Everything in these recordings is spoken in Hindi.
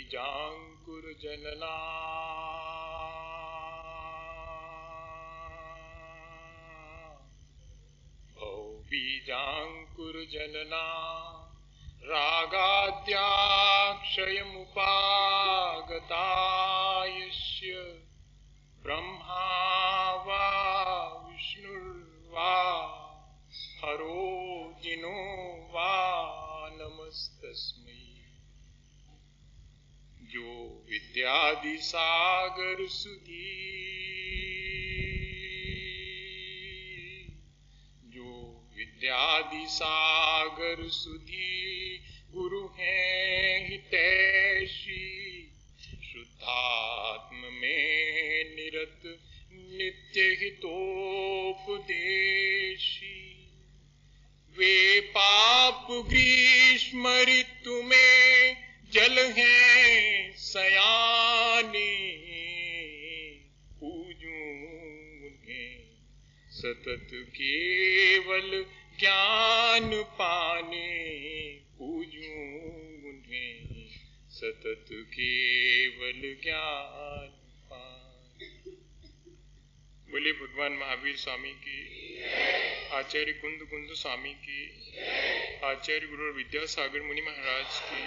बीजांकुर जनना बीजांकुर जनना रागाद्याक्षयमुपागतायस्य ब्रह्मा वा विष्णुर्वा हरो जिनो वा नमस्तस्मै। जो विद्यादि सागर सुधी विद्यादि सागर सुधी गुरु हैं हितैषी शुद्धात्म में निरत नित्य हितोपदेशी। वे पाप ग्रीष्म ऋतु में जल हैं सयाने पूजूं उन्हें सतत केवल ज्ञान पाने पूजूं उन्हें सतत केवल ज्ञान पाने। बोले भगवान महावीर स्वामी की, आचार्य कुंद कुंद स्वामी की, आचार्य गुरु विद्यासागर मुनि महाराज की।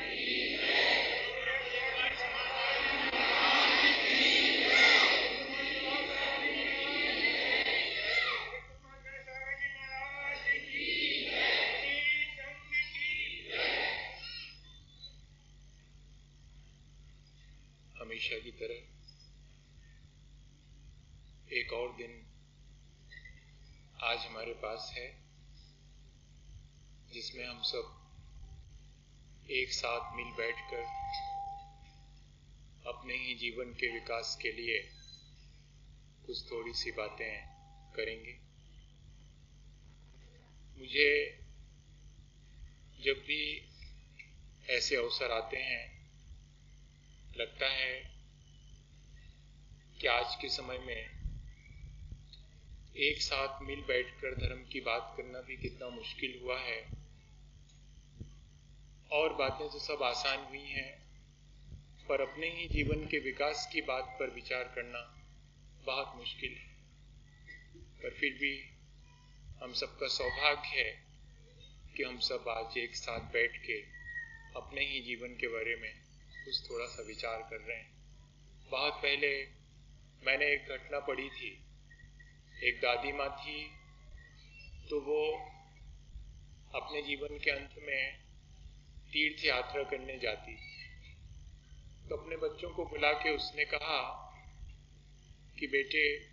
हमेशा की तरह एक और दिन आज हमारे पास है, जिसमें हम सब एक साथ मिल बैठकर अपने ही जीवन के विकास के लिए कुछ थोड़ी सी बातें करेंगे। मुझे जब भी ऐसे अवसर आते हैं लगता है कि आज के समय में एक साथ मिल बैठकर धर्म की बात करना भी कितना मुश्किल हुआ है, और बातें तो सब आसान हुई हैं, पर अपने ही जीवन के विकास की बात पर विचार करना बहुत मुश्किल है। पर फिर भी हम सबका सौभाग्य है कि हम सब आज एक साथ बैठ के अपने ही जीवन के बारे में कुछ थोड़ा सा विचार कर रहे हैं। बहुत पहले मैंने एक घटना पढ़ी थी। एक दादी माँ थी, तो वो अपने जीवन के अंत में तीर्थ यात्रा करने जाती, तो अपने बच्चों को बुला के उसने कहा कि बेटे,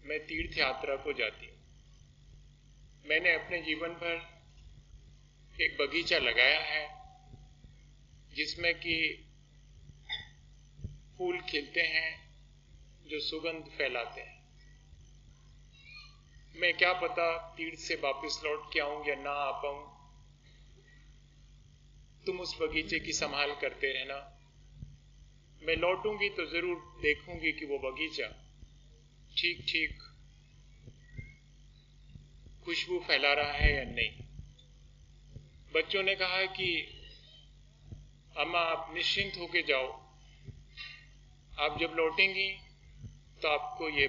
मैं तीर्थ यात्रा को जाती हूँ। मैंने अपने जीवन भर एक बगीचा लगाया है जिसमें कि फूल खिलते हैं जो सुगंध फैलाते हैं। मैं क्या पता तीर्थ से वापस लौट के आऊं या ना आ पाऊं, तुम उस बगीचे की संभाल करते रहना। मैं लौटूंगी तो जरूर देखूंगी कि वो बगीचा ठीक ठीक खुशबू फैला रहा है या नहीं। बच्चों ने कहा कि अम्मा आप निश्चिंत होके जाओ, आप जब लौटेंगी तो आपको ये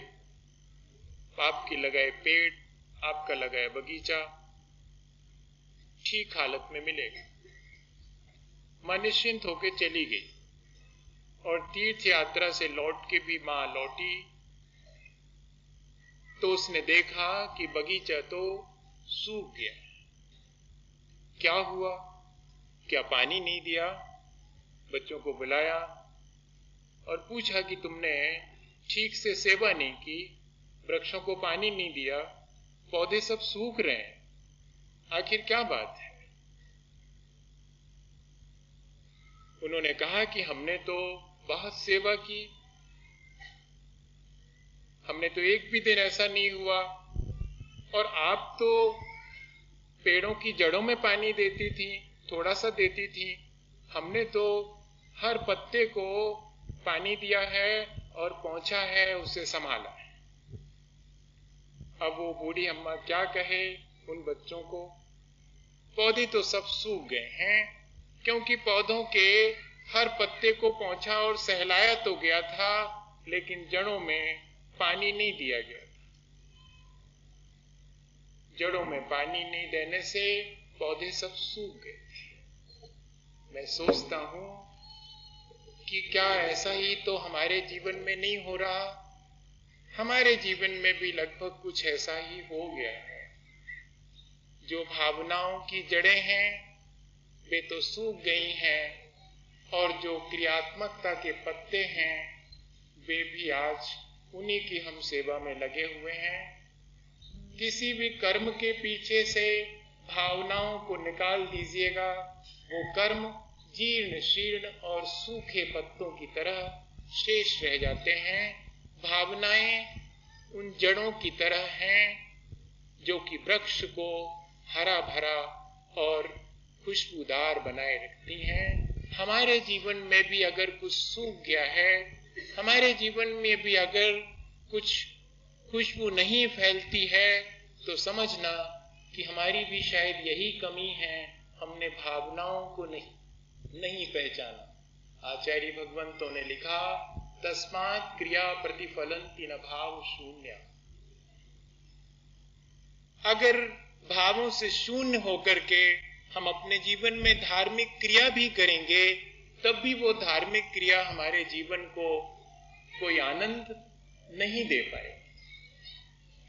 आपके लगाए पेड़, आपका लगाया बगीचा ठीक हालत में मिलेगा। मां निश्चिंत होके चली गई और तीर्थ यात्रा से लौट के भी मां लौटी तो उसने देखा कि बगीचा तो सूख गया। क्या हुआ? क्या पानी नहीं दिया? बच्चों को बुलाया और पूछा कि तुमने ठीक से सेवा नहीं की, वृक्षों को पानी नहीं दिया, पौधे सब सूख रहे हैं, आखिर क्या बात है? उन्होंने कहा कि हमने तो बहुत सेवा की, हमने तो एक भी दिन ऐसा नहीं हुआ, और आप तो पेड़ों की जड़ों में पानी देती थी, थोड़ा सा देती थी, हमने तो हर पत्ते को पानी दिया है और पहुंचा है, उसे संभाला है। अब वो बूढ़ी अम्मा क्या कहे उन बच्चों को? पौधे तो सब सूख गए हैं, क्योंकि पौधों के हर पत्ते को पहुंचा और सहलाया तो गया था, लेकिन जड़ों में पानी नहीं दिया गया था। जड़ों में पानी नहीं देने से पौधे सब सूख गए। मैं सोचता हूं कि क्या ऐसा ही तो हमारे जीवन में नहीं हो रहा? हमारे जीवन में भी लगभग कुछ ऐसा ही हो गया है। जो भावनाओं की जड़ें हैं वे तो सूख गई हैं, और जो क्रियात्मकता के पत्ते हैं वे भी आज उन्हीं की हम सेवा में लगे हुए हैं। किसी भी कर्म के पीछे से भावनाओं को निकाल दीजिएगा, वो कर्म जीर्ण शीर्ण और सूखे पत्तों की तरह शेष रह जाते हैं। भावनाएं उन जड़ों की तरह हैं जो कि वृक्ष को हरा भरा और खुशबूदार बनाए रखती हैं। हमारे जीवन में भी अगर कुछ सूख गया है, हमारे जीवन में भी अगर कुछ खुशबू नहीं फैलती है, तो समझना कि हमारी भी शायद यही कमी है, हमने भावनाओं को नहीं पहचाना। आचार्य भगवंतों ने लिखा, तस्मात् क्रिया प्रतिफलन्ति न भाव शून्य। अगर भावों से शून्य होकर के हम अपने जीवन में धार्मिक क्रिया भी करेंगे, तब भी वो धार्मिक क्रिया हमारे जीवन को कोई आनंद नहीं दे पाए।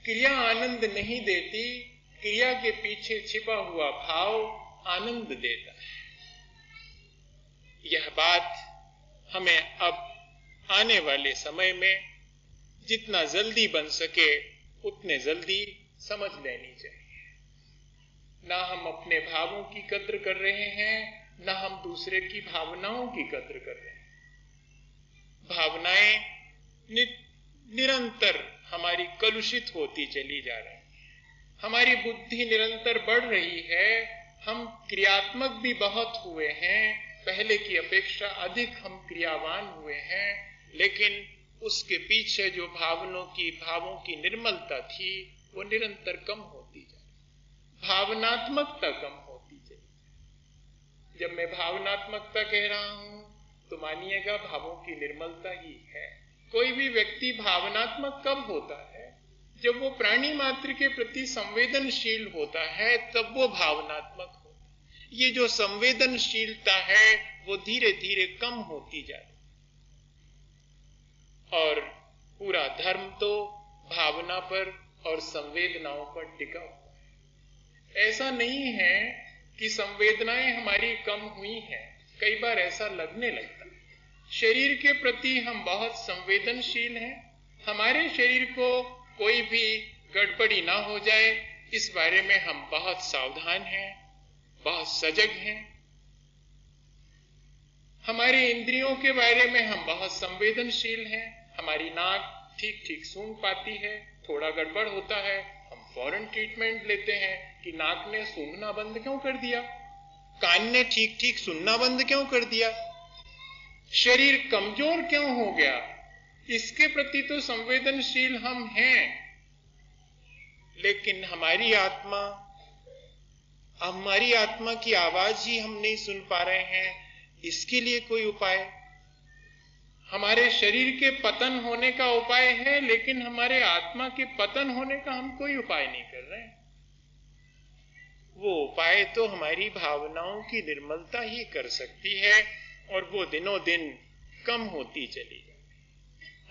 क्रिया आनंद नहीं देती, क्रिया के पीछे छिपा हुआ भाव आनंद देता है। यह बात हमें अब आने वाले समय में जितना जल्दी बन सके उतने जल्दी समझ लेनी चाहिए। ना हम अपने भावों की कद्र कर रहे हैं, ना हम दूसरे की भावनाओं की कद्र कर रहे हैं। भावनाएं निरंतर हमारी कलुषित होती चली जा रही है, हमारी बुद्धि निरंतर बढ़ रही है, हम क्रियात्मक भी बहुत हुए हैं, पहले की अपेक्षा अधिक हम क्रियावान हुए हैं, लेकिन उसके पीछे जो भावों की निर्मलता थी वो निरंतर कम होती जा रही, भावनात्मकता कम होती चली। जब मैं भावनात्मकता कह रहा हूं तो मानिएगा भावों की निर्मलता ही है। कोई भी व्यक्ति भावनात्मक कब होता है? जब वो प्राणी मात्र के प्रति संवेदनशील होता है, तब वो भावनात्मक होता है। ये जो संवेदनशीलता है वो धीरे धीरे कम होती जा रही, और पूरा धर्म तो भावना पर और संवेदनाओं पर टिका हुआ है। ऐसा नहीं है कि संवेदनाएं हमारी कम हुई हैं, कई बार ऐसा लगने लगता है। शरीर के प्रति हम बहुत संवेदनशील हैं, हमारे शरीर को कोई भी गड़बड़ी ना हो जाए इस बारे में हम बहुत सावधान हैं, बहुत सजग हैं। हमारे इंद्रियों के बारे में हम बहुत संवेदनशील हैं। हमारी नाक ठीक ठीक सूंघ पाती है, थोड़ा गड़बड़ होता है हम फौरन ट्रीटमेंट लेते हैं कि नाक ने सूंघना बंद क्यों कर दिया, कान ने ठीक ठीक सुनना बंद क्यों कर दिया, शरीर कमजोर क्यों हो गया, इसके प्रति तो संवेदनशील हम हैं। लेकिन हमारी आत्मा की आवाज ही हम नहीं सुन पा रहे हैं, इसके लिए कोई उपाय? हमारे शरीर के पतन होने का उपाय है, लेकिन हमारे आत्मा के पतन होने का हम कोई उपाय नहीं कर रहे हैं। वो उपाय तो हमारी भावनाओं की निर्मलता ही कर सकती है, और वो दिनों दिन कम होती चली जाती।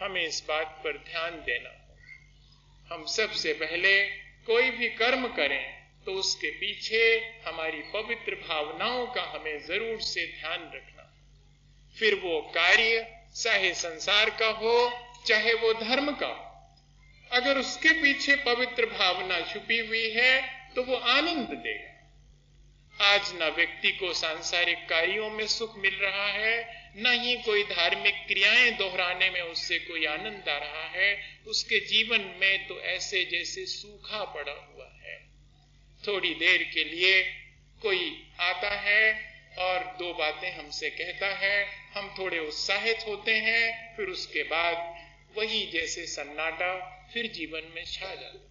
हमें इस बात पर ध्यान देना होगा। हम सबसे पहले कोई भी कर्म करें तो उसके पीछे हमारी पवित्र भावनाओं का हमें जरूर से ध्यान रखना। फिर वो कार्य चाहे संसार का हो चाहे वो धर्म का हो, अगर उसके पीछे पवित्र भावना छुपी हुई है तो वो आनंद देगा। आज न व्यक्ति को सांसारिक कार्यों में सुख मिल रहा है, न ही कोई धार्मिक क्रियाएं दोहराने में उससे कोई आनंद आ रहा है। उसके जीवन में तो ऐसे जैसे सूखा पड़ा हुआ है। थोड़ी देर के लिए कोई आता है और दो बातें हमसे कहता है, हम थोड़े उत्साहित होते हैं, फिर उसके बाद वही जैसे सन्नाटा फिर जीवन में छा जाता है।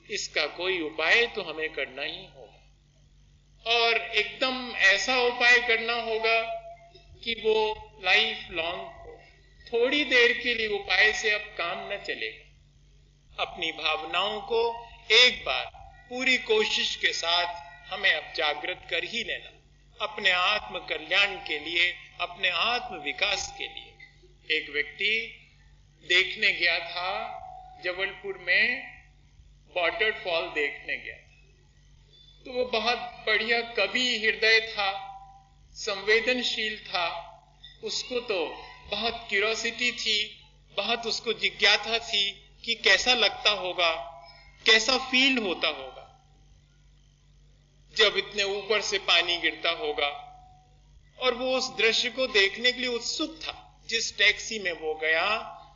इसका कोई उपाय तो हमें करना ही होगा, और एकदम ऐसा उपाय करना होगा कि वो लाइफ लॉन्ग हो, थोड़ी देर के लिए उपाय से अब काम न चलेगा। अपनी भावनाओं को एक बार पूरी कोशिश के साथ हमें अब जागृत कर ही लेना, अपने आत्म कल्याण के लिए, अपने आत्म विकास के लिए। एक व्यक्ति देखने गया था, जबलपुर में वाटरफॉल देखने गया था। तो वो बहुत बढ़िया कवि हृदय था, संवेदनशील था, उसको तो बहुत क्यूरियोसिटी थी, बहुत उसको जिज्ञासा थी कि कैसा लगता होगा, कैसा फील होता होगा जब इतने ऊपर से पानी गिरता होगा। और वो उस दृश्य को देखने के लिए उत्सुक था। जिस टैक्सी में वो गया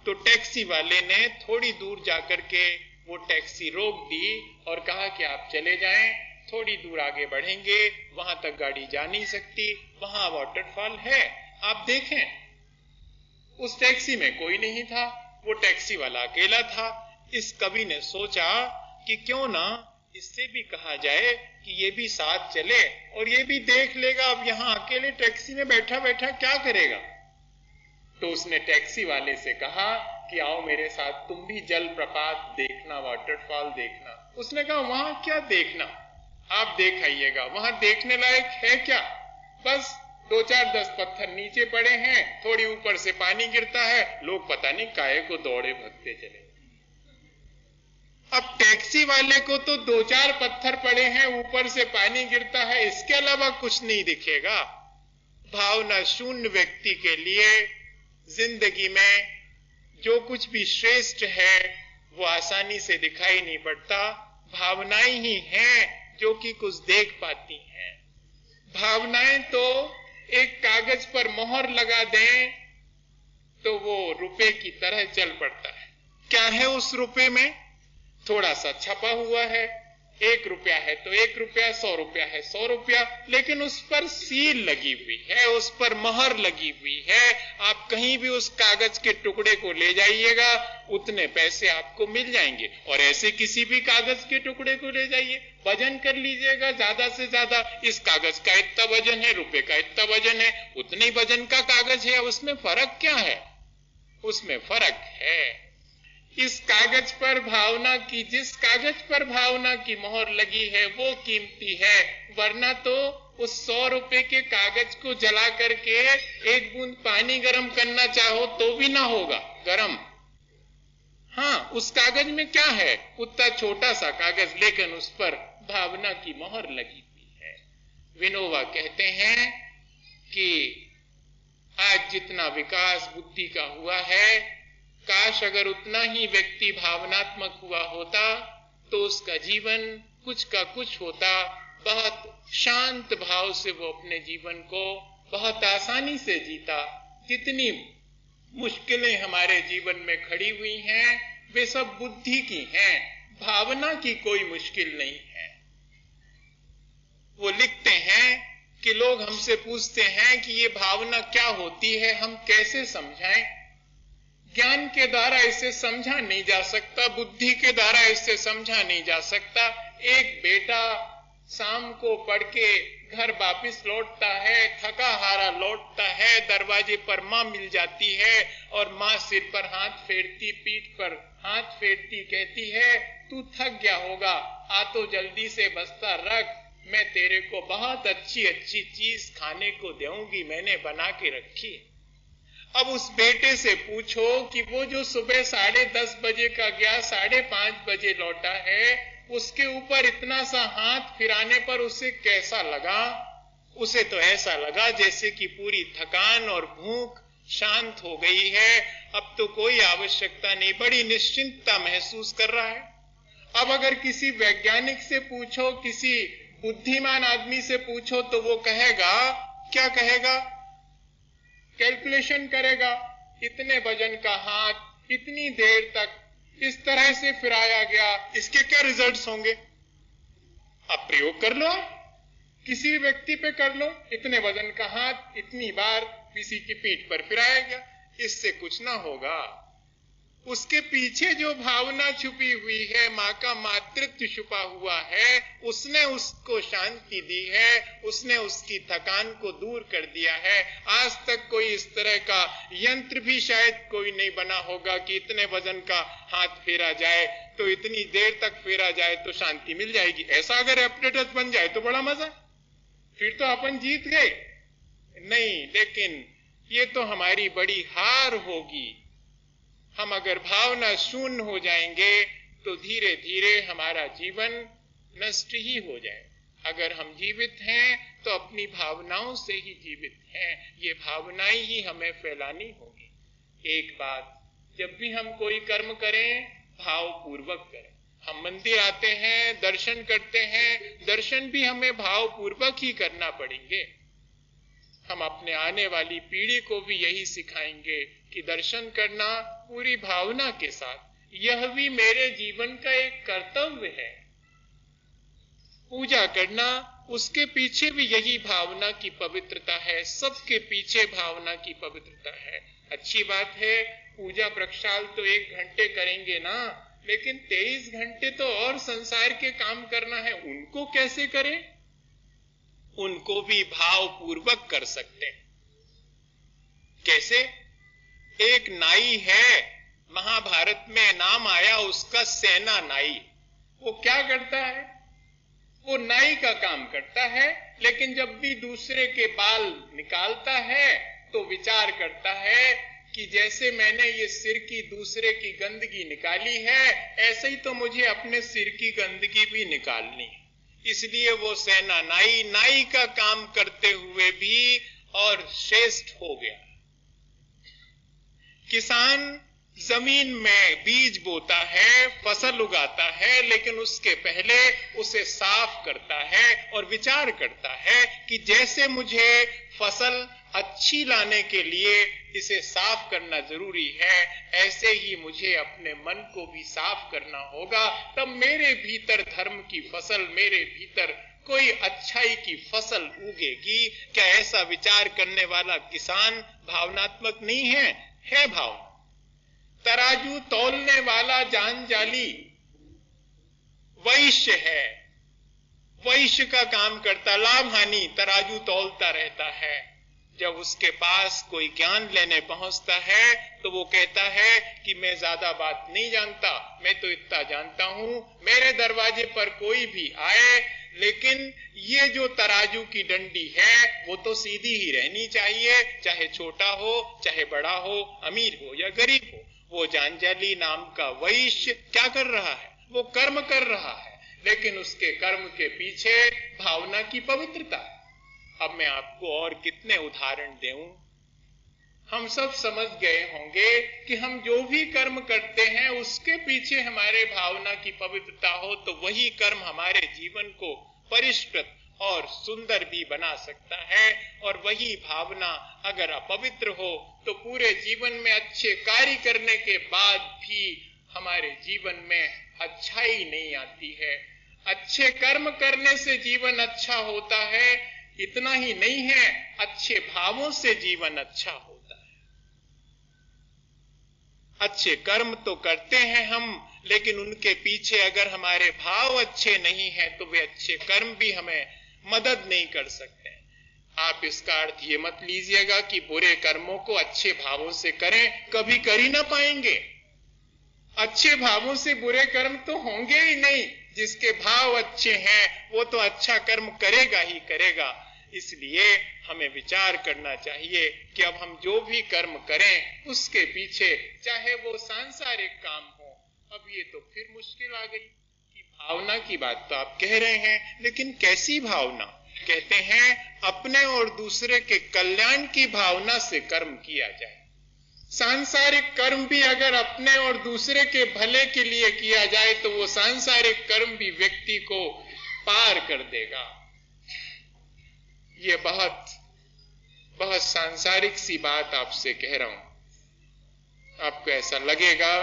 तो टैक्सी वाले ने थोड़ी दूर जाकर के वो टैक्सी रोक दी और कहा कि आप चले जाएं, थोड़ी दूर आगे बढ़ेंगे, वहां तक गाड़ी जा नहीं सकती, वहां वाटरफॉल है, आप देखें। उस टैक्सी में कोई नहीं था, वो टैक्सी वाला अकेला था। इस कवि ने सोचा कि क्यों ना इससे भी कहा जाए कि ये भी साथ चले और ये भी देख लेगा, अब यहां अकेले टैक्सी में बैठा बैठा क्या करेगा। तो उसने टैक्सी वाले से कहा कि आओ मेरे साथ, तुम भी जलप्रपात देखना, वाटरफॉल देखना। उसने कहा वहां क्या देखना, आप देख आइएगा, वहां देखने लायक है क्या, बस 2-4-10 पत्थर नीचे पड़े हैं, थोड़ी ऊपर से पानी गिरता है, लोग पता नहीं काहे को दौड़े भगते चले। अब टैक्सी वाले को तो 2-4 पत्थर पड़े हैं, ऊपर से पानी गिरता है, इसके अलावा कुछ नहीं दिखेगा। भावना शून्य व्यक्ति के लिए जिंदगी में जो कुछ भी श्रेष्ठ है वो आसानी से दिखाई नहीं पड़ता। भावनाएं ही हैं जो कि कुछ देख पाती हैं। भावनाएं तो एक कागज पर मोहर लगा दें तो वो रुपए की तरह चल पड़ता है। क्या है उस रुपए में? थोड़ा सा छपा हुआ है, 1 रुपया है तो 1 रुपया, 100 रुपया है 100 रुपया, लेकिन उस पर सील लगी हुई है, उस पर मोहर लगी हुई है। आप कहीं भी उस कागज के टुकड़े को ले जाइएगा, उतने पैसे आपको मिल जाएंगे। और ऐसे किसी भी कागज के टुकड़े को ले जाइए, वजन कर लीजिएगा ज्यादा से ज्यादा, इस कागज का इतना वजन है, रुपए का इतना वजन है, उतने ही वजन का कागज है। उसमें फर्क क्या है? उसमें फर्क है इस कागज पर भावना की, जिस कागज पर भावना की मोहर लगी है वो कीमती है, वरना तो उस 100 रुपए के कागज को जला करके 1 बूंद पानी गर्म करना चाहो तो भी ना होगा गर्म। हाँ, उस कागज में क्या है? उतना छोटा सा कागज, लेकिन उस पर भावना की मोहर लगी हुई है। विनोबा कहते हैं कि आज जितना विकास बुद्धि का हुआ है, काश अगर उतना ही व्यक्ति भावनात्मक हुआ होता तो उसका जीवन कुछ का कुछ होता। बहुत शांत भाव से वो अपने जीवन को बहुत आसानी से जीता। जितनी मुश्किलें हमारे जीवन में खड़ी हुई हैं वे सब बुद्धि की हैं, भावना की कोई मुश्किल नहीं है। वो लिखते हैं कि लोग हमसे पूछते हैं कि ये भावना क्या होती है, हम कैसे समझाएं? ज्ञान के द्वारा इसे समझा नहीं जा सकता, बुद्धि के द्वारा इसे समझा नहीं जा सकता। एक बेटा शाम को पढ़ के घर वापिस लौटता है, थका हारा लौटता है, दरवाजे पर माँ मिल जाती है और माँ सिर पर हाथ फेरती, पीठ पर हाथ फेरती, कहती है तू थक गया होगा, आ तो जल्दी से बस्ता रख, मैं तेरे को बहुत अच्छी अच्छी चीज खाने को दूंगी, मैंने बना के रखी है। अब उस बेटे से पूछो कि वो जो सुबह 10:30 बजे का गया, 5:30 बजे लौटा है, उसके ऊपर इतना सा हाथ फिराने पर उसे कैसा लगा? उसे तो ऐसा लगा जैसे कि पूरी थकान और भूख शांत हो गई है, अब तो कोई आवश्यकता नहीं, बड़ी निश्चिंतता महसूस कर रहा है। अब अगर किसी वैज्ञानिक से पूछो, किसी बुद्धिमान आदमी से पूछो तो वो कहेगा, क्या कहेगा? कैलकुलेशन करेगा, इतने वजन का हाथ इतनी देर तक इस तरह से फिराया गया, इसके क्या रिजल्ट्स होंगे? आप प्रयोग कर लो, किसी भी व्यक्ति पे कर लो, इतने वजन का हाथ इतनी बार किसी की पीठ पर फिराया गया, इससे कुछ ना होगा। उसके पीछे जो भावना छुपी हुई है, माँ का मातृत्व छुपा हुआ है, उसने उसको शांति दी है, उसने उसकी थकान को दूर कर दिया है। आज तक कोई इस तरह का यंत्र भी शायद कोई नहीं बना होगा कि इतने वजन का हाथ फेरा जाए तो इतनी देर तक फेरा जाए तो शांति मिल जाएगी। ऐसा अगर एपरेटस बन जाए तो बड़ा मजा, फिर तो अपन जीत गए। नहीं, लेकिन ये तो हमारी बड़ी हार होगी। हम अगर भावना शून्य हो जाएंगे तो धीरे धीरे हमारा जीवन नष्ट ही हो जाए। अगर हम जीवित हैं तो अपनी भावनाओं से ही जीवित हैं। ये भावनाएं ही हमें फैलानी होगी। एक बात, जब भी हम कोई कर्म करें, भाव पूर्वक करें। हम मंदिर आते हैं, दर्शन करते हैं, दर्शन भी हमें भाव पूर्वक ही करना पड़ेंगे। हम अपने आने वाली पीढ़ी को भी यही सिखाएंगे कि दर्शन करना पूरी भावना के साथ। यह भी मेरे जीवन का एक कर्तव्य है। पूजा करना, उसके पीछे भी यही भावना की पवित्रता है। सबके पीछे भावना की पवित्रता है। अच्छी बात है, पूजा प्रक्षाल तो 1 घंटे करेंगे ना, लेकिन 23 घंटे तो और संसार के काम करना है। उनको कैसे करें? उनको भी भाव पूर्वक कर सकते हैं। कैसे? एक नाई है, महाभारत में नाम आया उसका सेना नाई। वो क्या करता है? वो नाई का काम करता है, लेकिन जब भी दूसरे के बाल निकालता है तो विचार करता है कि जैसे मैंने ये सिर की दूसरे की गंदगी निकाली है, ऐसे ही तो मुझे अपने सिर की गंदगी भी निकालनी है। इसलिए वो सेना नाई का काम करते हुए भी और श्रेष्ठ हो गया। किसान जमीन में बीज बोता है, फसल उगाता है, लेकिन उसके पहले उसे साफ करता है और विचार करता है कि जैसे मुझे फसल अच्छी लाने के लिए इसे साफ करना जरूरी है, ऐसे ही मुझे अपने मन को भी साफ करना होगा। तब मेरे भीतर धर्म की फसल, मेरे भीतर कोई अच्छाई की फसल उगेगी। क्या ऐसा विचार करने वाला किसान भावनात्मक नहीं है? है भावना। तराजू तौलने वाला जानजाली वैश्य है। वैश्य का काम करता, लाभ हानि तराजू तौलता रहता है। जब उसके पास कोई ज्ञान लेने पहुंचता है तो वो कहता है कि मैं ज्यादा बात नहीं जानता, मैं तो इतना जानता हूं, मेरे दरवाजे पर कोई भी आए, लेकिन ये जो तराजू की डंडी है वो तो सीधी ही रहनी चाहिए, चाहे छोटा हो, चाहे बड़ा हो, अमीर हो या गरीब हो। वो जानजाली नाम का वैश्य क्या कर रहा है? वो कर्म कर रहा है, लेकिन उसके कर्म के पीछे भावना की पवित्रता है। अब मैं आपको और कितने उदाहरण दूं। हम सब समझ गए होंगे कि हम जो भी कर्म करते हैं उसके पीछे हमारे भावना की पवित्रता हो तो वही कर्म हमारे जीवन को परिष्कृत और सुंदर भी बना सकता है। और वही भावना अगर अपवित्र हो तो पूरे जीवन में अच्छे कार्य करने के बाद भी हमारे जीवन में अच्छाई नहीं आती है। अच्छे कर्म करने से जीवन अच्छा होता है, इतना ही नहीं है, अच्छे भावों से जीवन अच्छा होता है। अच्छे कर्म तो करते हैं हम, लेकिन उनके पीछे अगर हमारे भाव अच्छे नहीं हैं तो वे अच्छे कर्म भी हमें मदद नहीं कर सकते। आप इसका अर्थ ये मत लीजिएगा कि बुरे कर्मों को अच्छे भावों से करें, कभी कर ही ना पाएंगे। अच्छे भावों से बुरे कर्म तो होंगे ही नहीं। जिसके भाव अच्छे हैं वो तो अच्छा कर्म करेगा ही करेगा। इसलिए हमें विचार करना चाहिए कि अब हम जो भी कर्म करें उसके पीछे, चाहे वो सांसारिक काम हो, अब ये तो फिर मुश्किल आ गई कि भावना की बात तो आप कह रहे हैं, लेकिन कैसी भावना? कहते हैं अपने और दूसरे के कल्याण की भावना से कर्म किया जाए। सांसारिक कर्म भी अगर अपने और दूसरे के भले के लिए किया जाए तो वो सांसारिक कर्म भी व्यक्ति को पार कर देगा। ये बहुत सांसारिक सी बात आपसे कह रहा हूं। आपको ऐसा लगेगा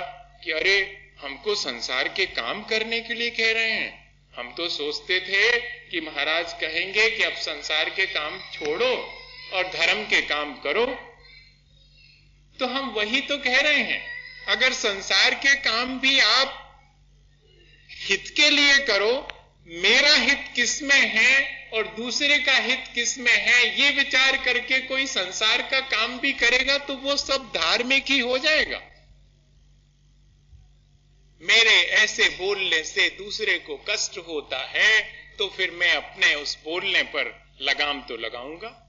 कि अरे हमको संसार के काम करने के लिए कह रहे हैं। हम तो सोचते थे कि महाराज कहेंगे कि अब संसार के काम छोड़ो और धर्म के काम करो, तो हम वही तो कह रहे हैं। अगर संसार के काम भी आप हित के लिए करो, मेरा हित किसमें है और दूसरे का हित किसमें है, ये विचार करके कोई संसार का काम भी करेगा तो वो सब धार्मिक ही हो जाएगा। मेरे ऐसे बोलने से दूसरे को कष्ट होता है तो फिर मैं अपने उस बोलने पर लगाम तो लगाऊंगा।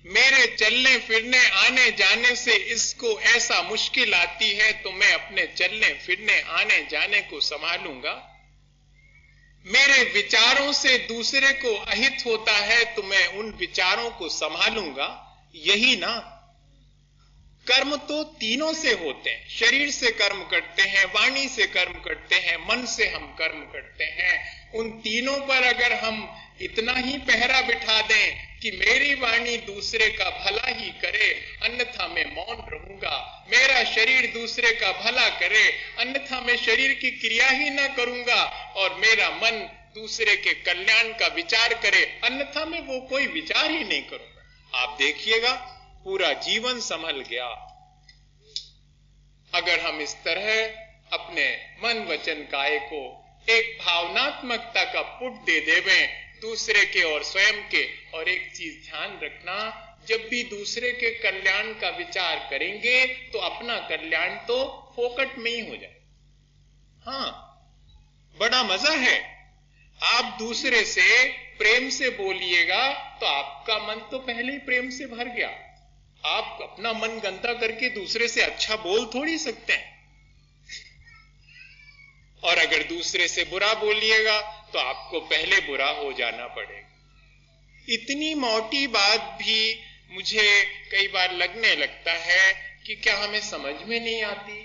मेरे चलने फिरने आने जाने से इसको ऐसा मुश्किल आती है तो मैं अपने चलने फिरने आने जाने को संभालूंगा। मेरे विचारों से दूसरे को अहित होता है तो मैं उन विचारों को संभालूंगा। यही ना, कर्म तो तीनों से होते हैं। शरीर से कर्म करते हैं, वाणी से कर्म करते हैं, मन से हम कर्म करते हैं। उन तीनों पर अगर हम इतना ही पहरा बिठा दें कि मेरी वाणी दूसरे का भला ही करे, अन्यथा मैं मौन रहूंगा। मेरा शरीर दूसरे का भला करे, अन्यथा मैं शरीर की क्रिया ही ना करूंगा। और मेरा मन दूसरे के कल्याण का विचार करे, अन्यथा मैं वो कोई विचार ही नहीं करूंगा। आप देखिएगा पूरा जीवन संभल गया। अगर हम इस तरह अपने मन वचन काया को एक भावनात्मकता का पुट दे देवें दूसरे के और स्वयं के। और एक चीज ध्यान रखना, जब भी दूसरे के कल्याण का विचार करेंगे तो अपना कल्याण तो फोकट में ही हो जाए। हाँ, बड़ा मजा है। आप दूसरे से प्रेम से बोलिएगा तो आपका मन तो पहले ही प्रेम से भर गया। आप अपना मन गंदा करके दूसरे से अच्छा बोल थोड़ी सकते हैं। और अगर दूसरे से बुरा बोलिएगा तो आपको पहले बुरा हो जाना पड़ेगा। इतनी मोटी बात भी मुझे कई बार लगने लगता है कि क्या हमें समझ में नहीं आती?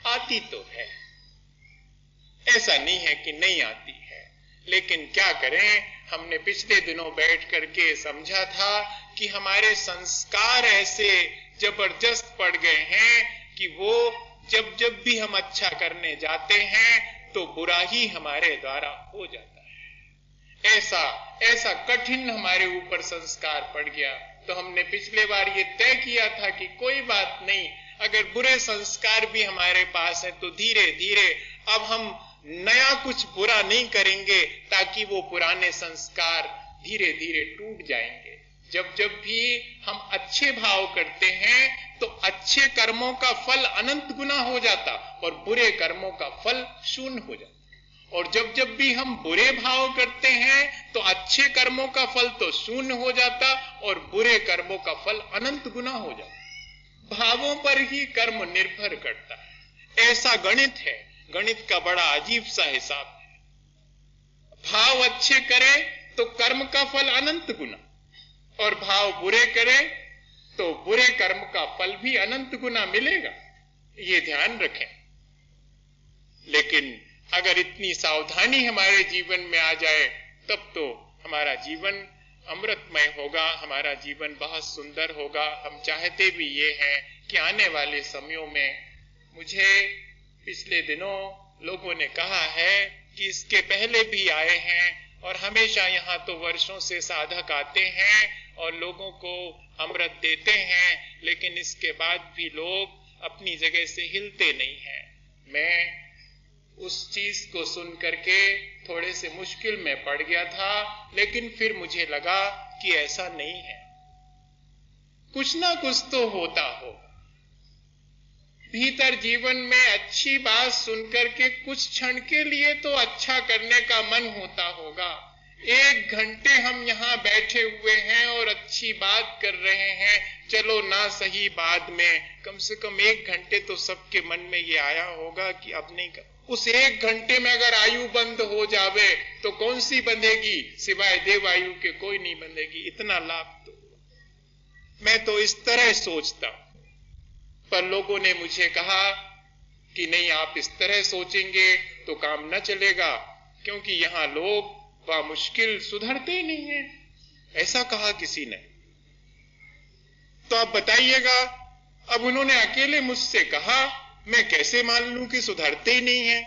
आती तो है, ऐसा नहीं है कि नहीं आती है, लेकिन क्या करें। हमने पिछले दिनों बैठ करके समझा था कि हमारे संस्कार ऐसे जबरदस्त पड़ गए हैं कि वो जब जब भी हम अच्छा करने जाते हैं तो बुरा ही हमारे द्वारा हो जाता है। ऐसा कठिन हमारे ऊपर संस्कार पड़ गया। तो हमने पिछले बार ये तय किया था कि कोई बात नहीं, अगर बुरे संस्कार भी हमारे पास है तो धीरे धीरे अब हम नया कुछ बुरा नहीं करेंगे, ताकि वो पुराने संस्कार धीरे धीरे टूट जाएंगे। जब जब भी हम अच्छे भाव करते हैं तो अच्छे कर्मों का फल अनंत गुना हो जाता और बुरे कर्मों का फल शून्य हो जाता। और जब जब भी हम बुरे भाव करते हैं तो अच्छे कर्मों का फल तो शून्य हो जाता और बुरे कर्मों का फल अनंत गुना हो जाता। भावों पर ही कर्म निर्भर करता है। ऐसा गणित है। गणित का बड़ा अजीब सा हिसाब है। भाव अच्छे करे तो कर्म का फल अनंत गुना, और भाव बुरे करे तो बुरे कर्म का फल भी अनंत गुना मिलेगा। ये ध्यान रखें। लेकिन अगर इतनी सावधानी हमारे जीवन में आ जाए तब तो हमारा जीवन अमृतमय होगा, हमारा जीवन बहुत सुंदर होगा। हम चाहते भी ये हैं कि आने वाले समयों में, मुझे पिछले दिनों लोगों ने कहा है कि इसके पहले भी आए हैं और हमेशा यहाँ तो वर्षों से साधक आते हैं और लोगों को अमृत देते हैं, लेकिन इसके बाद भी लोग अपनी जगह से हिलते नहीं हैं। मैं उस चीज को सुन करके थोड़े से मुश्किल में पड़ गया था, लेकिन फिर मुझे लगा कि ऐसा नहीं है। कुछ ना कुछ तो होता हो भीतर जीवन में। अच्छी बात सुनकर के कुछ क्षण के लिए तो अच्छा करने का मन होता होगा। 1 घंटे हम यहाँ बैठे हुए हैं और अच्छी बात कर रहे हैं, चलो ना सही बाद में, कम से कम 1 घंटे तो सबके मन में ये आया होगा कि अब नहीं कर। उस 1 घंटे में अगर आयु बंद हो जावे तो कौन सी बंधेगी? सिवाय देवायु के कोई नहीं बंधेगी। इतना लाभ तो मैं तो इस तरह सोचता। पर लोगों ने मुझे कहा कि नहीं, आप इस तरह सोचेंगे तो काम न चलेगा, क्योंकि यहाँ लोग मुश्किल सुधरते ही नहीं है। ऐसा कहा किसी ने। तो आप बताइएगा, अब उन्होंने अकेले मुझसे कहा, मैं कैसे मान लूं कि सुधरते ही नहीं है?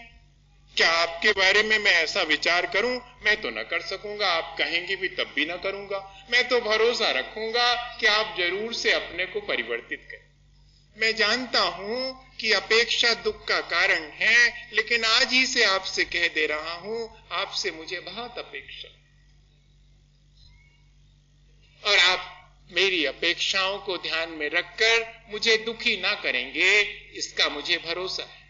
क्या आपके बारे में मैं ऐसा विचार करूं? मैं तो न कर सकूंगा। आप कहेंगे भी तब भी न करूंगा। मैं तो भरोसा रखूंगा कि आप जरूर से अपने को परिवर्तित करें। मैं जानता हूं कि अपेक्षा दुख का कारण है, लेकिन आज ही से आपसे कह दे रहा हूं, आपसे मुझे बहुत अपेक्षा, और आप मेरी अपेक्षाओं को ध्यान में रखकर मुझे दुखी ना करेंगे, इसका मुझे भरोसा है।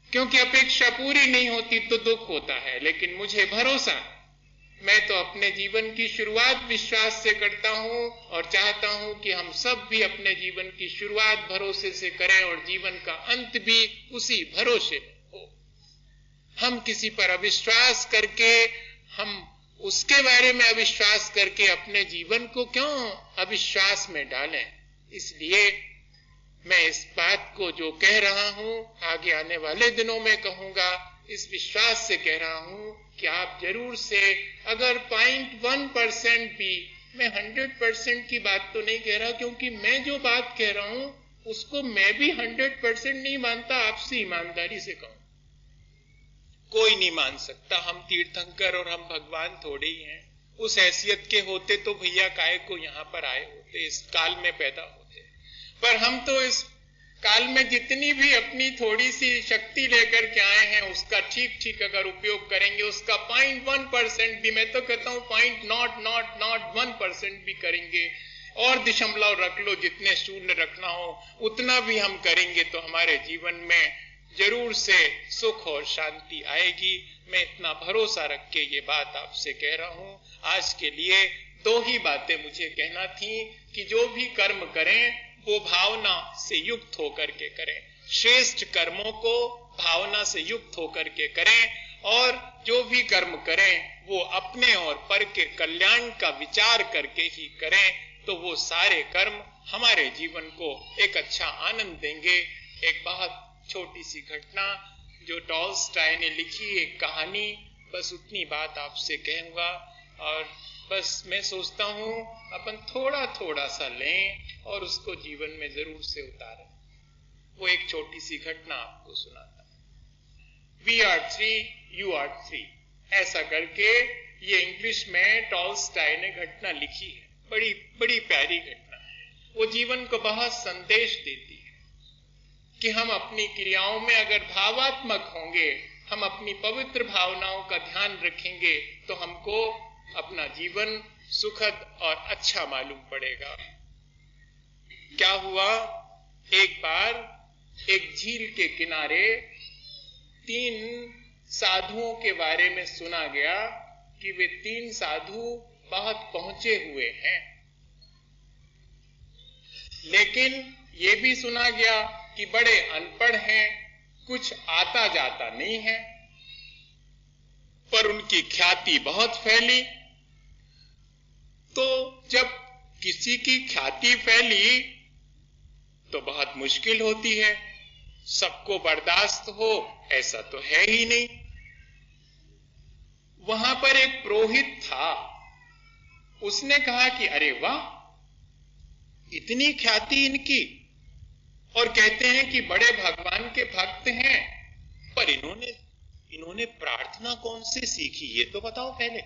क्योंकि अपेक्षा पूरी नहीं होती तो दुख होता है, लेकिन मुझे भरोसा है। मैं तो अपने जीवन की शुरुआत विश्वास से करता हूं और चाहता हूं कि हम सब भी अपने जीवन की शुरुआत भरोसे से करें और जीवन का अंत भी उसी भरोसे में हो। हम किसी पर अविश्वास करके, हम उसके बारे में अविश्वास करके अपने जीवन को क्यों अविश्वास में डालें। इसलिए मैं इस बात को जो कह रहा हूं, आगे आने वाले दिनों में कहूंगा, इस विश्वास से कह रहा हूं कि आप जरूर से, अगर 0.1% भी, मैं 100% की बात तो नहीं कह रहा, क्योंकि मैं जो बात कह रहा हूं उसको मैं भी 100% नहीं मानता, आपसे ईमानदारी से कहूं। कोई नहीं मान सकता, हम तीर्थंकर और हम भगवान थोड़े ही हैं। उस हैसियत के होते तो भैया काहे को यहां पर आए होते, इस काल में पैदा होते। पर हम तो इस काल में जितनी भी अपनी थोड़ी सी शक्ति लेकर के आए हैं, उसका ठीक ठीक अगर उपयोग करेंगे, उसका 0.1% भी, मैं तो कहता हूं 0.00001% भी करेंगे, और दशमलव रख लो, जितने शून्य रखना हो उतना भी हम करेंगे, तो हमारे जीवन में जरूर से सुख और शांति आएगी। मैं इतना भरोसा रख के ये बात आपसे कह रहा हूं। आज के लिए 2 ही बातें मुझे कहना थी कि जो भी कर्म करें वो भावना से युक्त होकर के करें, श्रेष्ठ कर्मों को भावना से युक्त होकर के करें, और जो भी कर्म करें वो अपने और पर के कल्याण का विचार करके ही करें, तो वो सारे कर्म हमारे जीवन को एक अच्छा आनंद देंगे। एक बहुत छोटी सी घटना जो टॉल्स्टॉय ने लिखी, एक कहानी, बस उतनी बात आपसे कहूंगा, और बस मैं सोचता हूं अपन थोड़ा थोड़ा सा लें और उसको जीवन में जरूर से उतारें। वो एक छोटी सी घटना आपको सुनाता। We are 3, you are 3, ऐसा करके ये इंग्लिश में टॉल्स्टॉय ने घटना लिखी है। बड़ी बड़ी प्यारी घटना है। वो जीवन को बहुत संदेश देती है कि हम अपनी क्रियाओं में अगर भावात्मक होंगे, हम अपनी पवित्र भावनाओं का ध्यान रखेंगे, तो हमको अपना जीवन सुखद और अच्छा मालूम पड़ेगा। क्या हुआ, एक बार एक झील के किनारे 3 साधुओं के बारे में सुना गया कि वे 3 साधु बहुत पहुंचे हुए हैं, लेकिन ये भी सुना गया कि बड़े अनपढ़ हैं, कुछ आता जाता नहीं है, पर उनकी ख्याति बहुत फैली। तो जब किसी की ख्याति फैली तो बहुत मुश्किल होती है, सबको बर्दाश्त हो ऐसा तो है ही नहीं। वहां पर एक पुरोहित था, उसने कहा कि अरे वाह, इतनी ख्याति इनकी, और कहते हैं कि बड़े भगवान के भक्त हैं, पर इन्होंने प्रार्थना कौन से सीखी, ये तो बताओ पहले।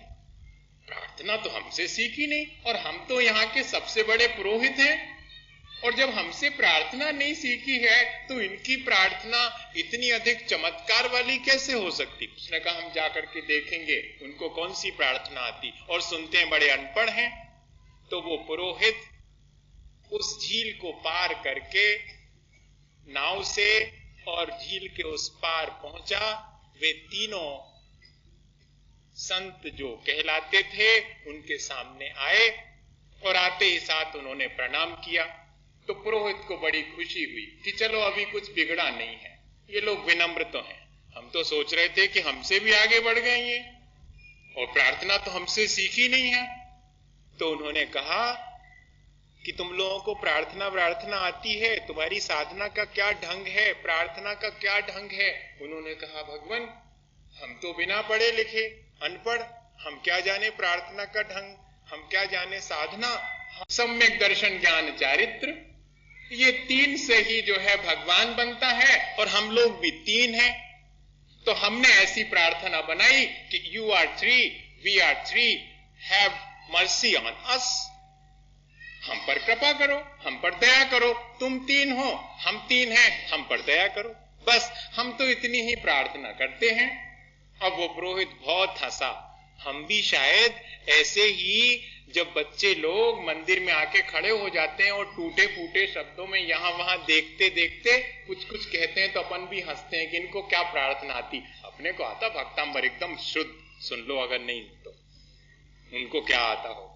प्रार्थना तो हमसे सीखी नहीं, और हम तो यहाँ के सबसे बड़े पुरोहित हैं, और जब हमसे प्रार्थना नहीं सीखी है तो इनकी प्रार्थना इतनी अधिक चमत्कार वाली कैसे हो सकती। उसने कहा हम जाकर के देखेंगे उनको कौन सी प्रार्थना आती, और सुनते हैं बड़े अनपढ़ हैं। तो वो पुरोहित उस झील को पार करके नाव से और झील के उस पार पहुंचा। वे तीनों संत जो कहलाते थे उनके सामने आए, और आते ही साथ उन्होंने प्रणाम किया। तो पुरोहित को बड़ी खुशी हुई कि चलो अभी कुछ बिगड़ा नहीं है, ये लोग विनम्र तो हैं। हम तो सोच रहे थे कि हमसे भी आगे बढ़ गए ये, और प्रार्थना तो हमसे सीखी नहीं है। तो उन्होंने कहा कि तुम लोगों को प्रार्थना आती है, तुम्हारी साधना का क्या ढंग है, प्रार्थना का क्या ढंग है। उन्होंने कहा भगवान, हम तो बिना पढ़े लिखे अनपढ़, हम क्या जाने प्रार्थना का ढंग, हम क्या जाने साधना। सम्यक दर्शन ज्ञान चारित्र, ये 3 से ही जो है भगवान बनता है, और हम लोग भी 3 हैं। तो हमने ऐसी प्रार्थना बनाई कि you are 3, we are 3, have mercy on us. हम पर कृपा करो, हम पर दया करो, तुम 3 हो, हम 3 हैं, हम पर दया करो। बस हम तो इतनी ही प्रार्थना करते हैं। अब वो पुरोहित बहुत हंसा। हम भी शायद ऐसे ही जब बच्चे लोग मंदिर में आके खड़े हो जाते हैं और टूटे फूटे शब्दों में यहां वहां देखते देखते कुछ कुछ कहते हैं तो अपन भी हंसते हैं कि इनको क्या प्रार्थना आती। अपने को आता भक्तांबर एकदम शुद्ध, सुन लो अगर नहीं तो उनको क्या आता हो।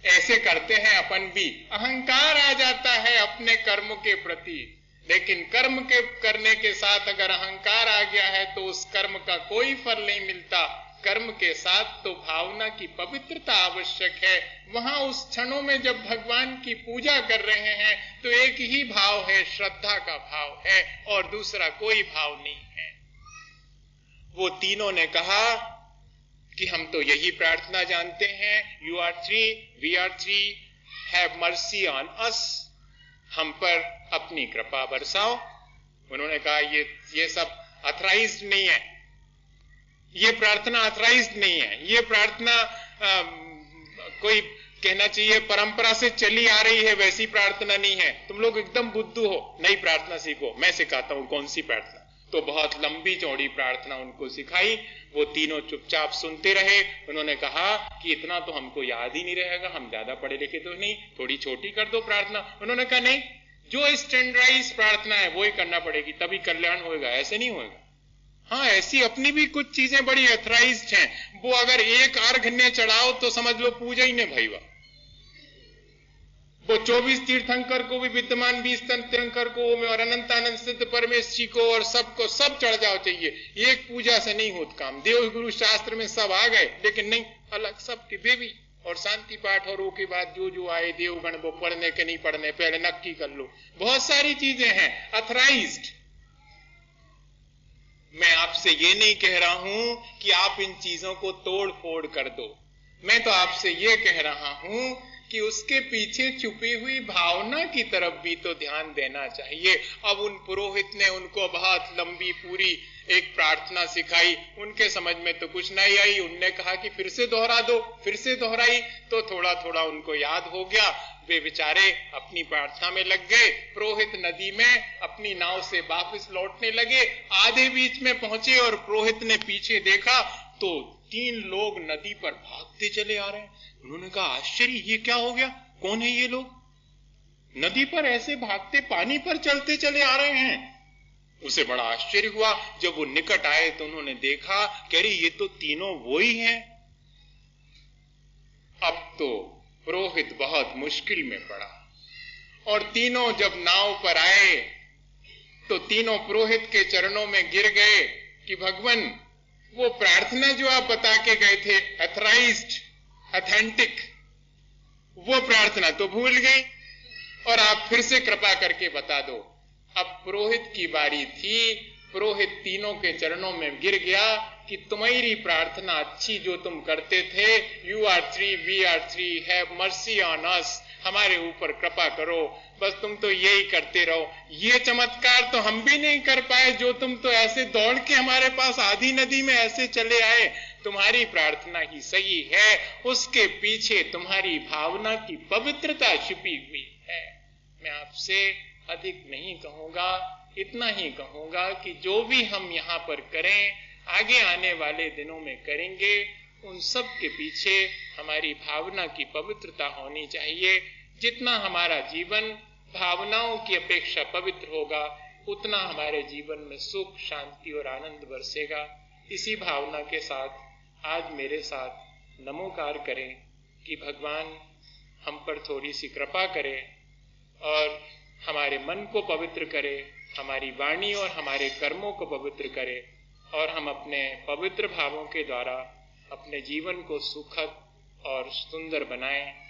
ऐसे करते हैं अपन भी, अहंकार आ जाता है अपने कर्म के प्रति। लेकिन कर्म के करने के साथ अगर अहंकार आ गया है तो उस कर्म का कोई फल नहीं मिलता। कर्म के साथ तो भावना की पवित्रता आवश्यक है। वहां उस क्षणों में जब भगवान की पूजा कर रहे हैं तो एक ही भाव है, श्रद्धा का भाव है और दूसरा कोई भाव नहीं है। वो तीनों ने कहा कि हम तो यही प्रार्थना जानते हैं, you are 3, we are 3, have mercy on us, हम पर अपनी कृपा बरसाओ। उन्होंने कहा ये सब ऑथराइज्ड नहीं है, ये प्रार्थना ऑथराइज्ड नहीं है, ये प्रार्थना कोई कहना चाहिए परंपरा से चली आ रही है वैसी प्रार्थना नहीं है। तुम लोग एकदम बुद्धू हो, नई प्रार्थना सीखो, मैं सिखाता हूं कौन सी प्रार्थना। तो बहुत लंबी चौड़ी प्रार्थना उनको सिखाई। वो तीनों चुपचाप सुनते रहे। उन्होंने कहा कि इतना तो हमको याद ही नहीं रहेगा, हम ज्यादा पढ़े लिखे तो नहीं, थोड़ी छोटी कर दो प्रार्थना। उन्होंने कहा नहीं, जो स्टैंडर्डाइज प्रार्थना है वो ही करना पड़ेगी, तभी कल्याण होगा, ऐसे नहीं होगा। हाँ, ऐसी अपनी भी कुछ चीजें बड़ी ऑथराइज्ड हैं, वो अगर एक अर्घ ने चढ़ाओ तो समझ लो पूजा ही ने भईवा। वो 24 तीर्थंकर को भी, विद्यमान 20 तीर्थंकर को और अनंतानंद सिद्ध परमेश जी को और सबको सब चढ़ जाओ चाहिए। एक पूजा से नहीं होता काम। देव गुरु शास्त्र में सब आ गए, लेकिन नहीं, अलग सबके देवी और शांति पाठ और वो के बाद जो आए देवगण वो पढ़ने के नहीं पढ़ने पहले नक्की कर लो। बहुत सारी चीजें हैं ऑथराइज्ड। मैं आपसे ये नहीं कह रहा हूं कि आप इन चीजों को तोड़ फोड़ कर दो। मैं तो आपसे ये कह रहा हूं कि उसके पीछे छुपी हुई भावना की तरफ भी तो ध्यान देना चाहिए। अब उन पुरोहित ने उनको बहुत लंबी पूरी एक प्रार्थना सिखाई, उनके समझ में तो कुछ नहीं आई। उनने कहा कि फिर से दोहरा दो, फिर से दोहराई तो थोड़ा थोड़ा उनको याद हो गया। वे बेचारे अपनी प्रार्थना में लग गए। पुरोहित नदी में अपनी नाव से वापस लौटने लगे। आधे बीच में पहुंचे और पुरोहित ने पीछे देखा तो 3 लोग नदी पर भागते चले आ रहे हैं। उन्होंने कहा आश्चर्य, ये क्या हो गया, कौन है ये लोग, नदी पर ऐसे भागते पानी पर चलते चले आ रहे हैं। उसे बड़ा आश्चर्य हुआ। जब वो निकट आए तो उन्होंने देखा, कह रही ये तो तीनों वो ही हैं। अब तो पुरोहित बहुत मुश्किल में पड़ा और तीनों जब नाव पर आए तो तीनों पुरोहित के चरणों में गिर गए कि भगवान, वो प्रार्थना जो आप बता के गए थे ऑथराइज्ड, ऑथेंटिक, वो प्रार्थना तो भूल गई और आप फिर से कृपा करके बता दो। अब पुरोहित की बारी थी। पुरोहित तीनों के चरणों में गिर गया कि तुम्हारी प्रार्थना अच्छी जो तुम करते थे, you are 3, we are 3, have mercy on us, हमारे ऊपर कृपा करो, बस तुम तो यही करते रहो। ये चमत्कार तो हम भी नहीं कर पाए जो तुम तो ऐसे दौड़ के हमारे पास आधी नदी में ऐसे चले आए। तुम्हारी प्रार्थना ही सही है, उसके पीछे तुम्हारी भावना की पवित्रता छिपी हुई है। मैं आपसे अधिक नहीं कहूंगा, इतना ही कहूंगा कि जो भी हम यहाँ पर करें, आगे आने वाले दिनों में करेंगे, उन सब के पीछे हमारी भावना की पवित्रता होनी चाहिए। जितना हमारा जीवन भावनाओं की अपेक्षा पवित्र होगा, उतना हमारे जीवन में सुख, शांति और आनंद बरसेगा। इसी भावना के साथ आज मेरे साथ नमोकार करें कि भगवान हम पर थोड़ी सी कृपा करे और हमारे मन को पवित्र करे, हमारी वाणी और हमारे कर्मों को पवित्र करे और हम अपने पवित्र भावों के द्वारा अपने जीवन को सुखद और सुंदर बनाएं।